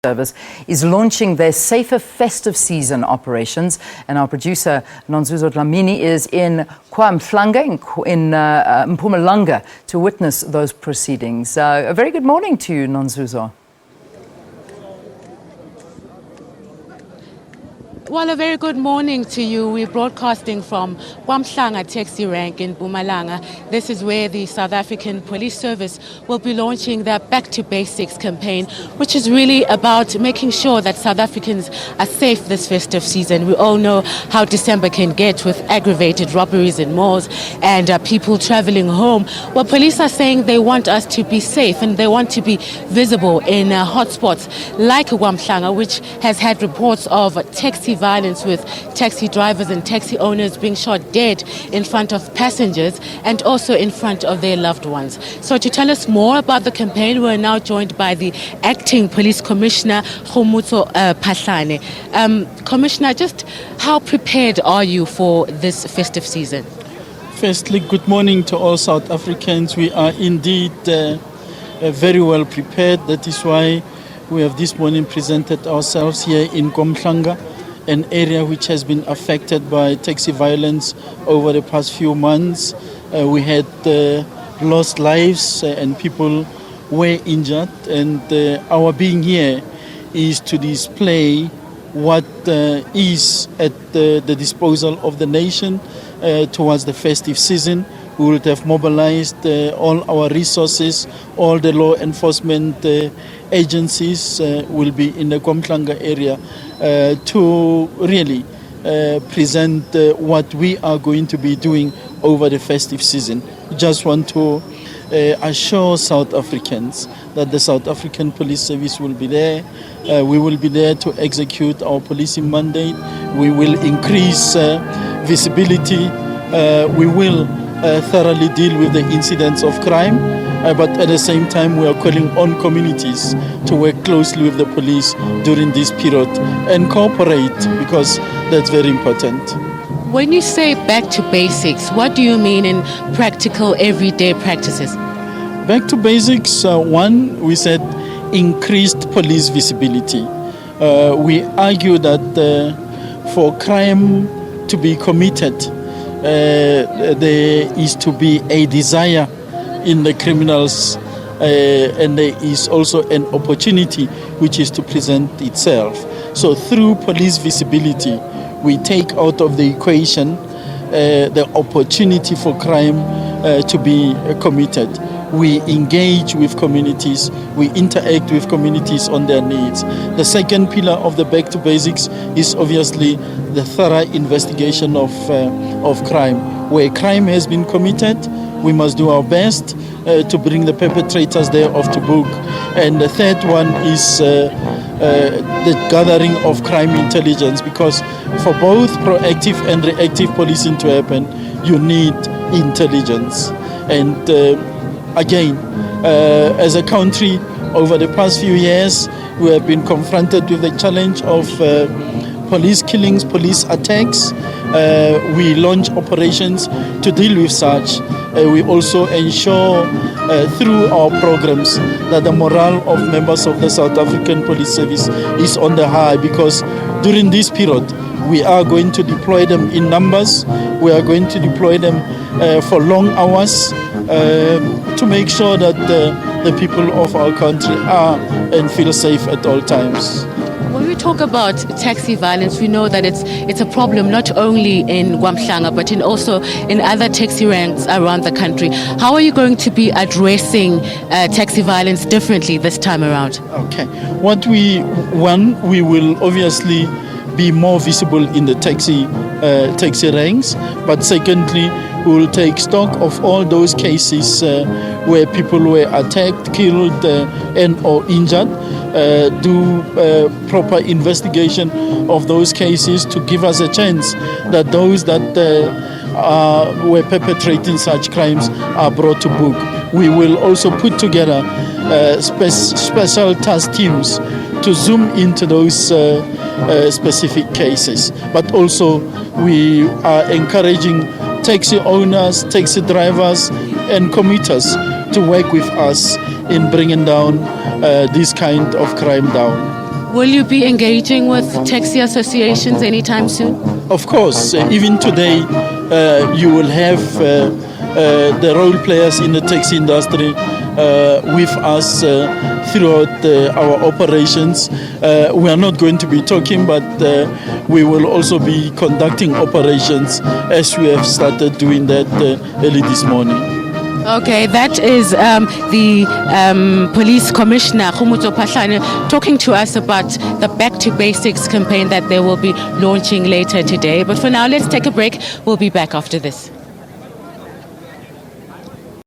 Service is launching their safer festive season operations, and our producer Nonzuzo Dlamini is in KwaMhlanga in Mpumalanga to witness those proceedings. A very good morning to you, Nonzuzo. Well, a very good morning to you. We're broadcasting from KwaMhlanga taxi rank in Mpumalanga. This is where the South African Police Service will be launching their Back to Basics campaign, which is really about making sure that South Africans are safe this festive season. We all know how December can get with aggravated robberies in malls and people traveling home. Well, police are saying they want us to be safe and they want to be visible in hotspots like KwaMhlanga, which has had reports of taxi violence with taxi drivers and taxi owners being shot dead in front of passengers and also in front of their loved ones. So to tell us more about the campaign, we're now joined by the Acting Police Commissioner, Commissioner, just how prepared are you for this festive season? Firstly, good morning to all South Africans. We are indeed very well prepared. That is why we have this morning presented ourselves here in KwaMhlanga, an area which has been affected by taxi violence over the past few months. We had lost lives and people were injured, and our being here is to display what is at the disposal of the nation towards the festive season. We would have mobilized all our resources, all the law enforcement agencies will be in the KwaMhlanga area to really present what we are going to be doing over the festive season. Just want to assure South Africans that the South African Police Service will be there. We will be there to execute our policing mandate. We will increase visibility. We will thoroughly deal with the incidents of crime, but at the same time we are calling on communities to work closely with the police during this period and cooperate, because that's very important. When you say back to basics, what do you mean in practical everyday practices? Back to basics, one, we said increased police visibility. We argue that for crime to be committed, there is to be a desire in the criminals, and there is also an opportunity which is to present itself. So through police visibility, we take out of the equation the opportunity for crime to be committed. We engage with communities, we interact with communities on their needs. The second pillar of the Back to Basics is obviously the thorough investigation of crime. Where crime has been committed, we must do our best to bring the perpetrators thereof to book. And the third one is the gathering of crime intelligence, because for both proactive and reactive policing to happen, you need intelligence. And again, as a country, over the past few years, we have been confronted with the challenge of police killings, police attacks. We launch operations to deal with such. We also ensure through our programs that the morale of members of the South African Police Service is on the high, because during this period, we are going to deploy them in numbers. We are going to deploy them for long hours to make sure that the people of our country are and feel safe at all times. When we talk about taxi violence, we know that it's a problem not only in KwaMhlanga but also in other taxi ranks around the country. How are you going to be addressing taxi violence differently this time around? Okay. We will obviously be more visible in the taxi ranks, but secondly, we will take stock of all those cases where people were attacked, killed, and or injured. Do proper investigation of those cases to give us a chance that those that were perpetrating such crimes are brought to book. We will also put together special task teams to zoom into those specific cases. But also we are encouraging taxi owners, taxi drivers and commuters to work with us in bringing down this kind of crime down. Will you be engaging with taxi associations anytime soon? Of course, even today, you will have the role players in the taxi industry with us throughout our operations. We are not going to be talking, but we will also be conducting operations as we have started doing that early this morning. Okay, that is the Police Commissioner Khumutso Phahlane talking to us about the Back to Basics campaign that they will be launching later today. But for now, let's take a break. We'll be back after this.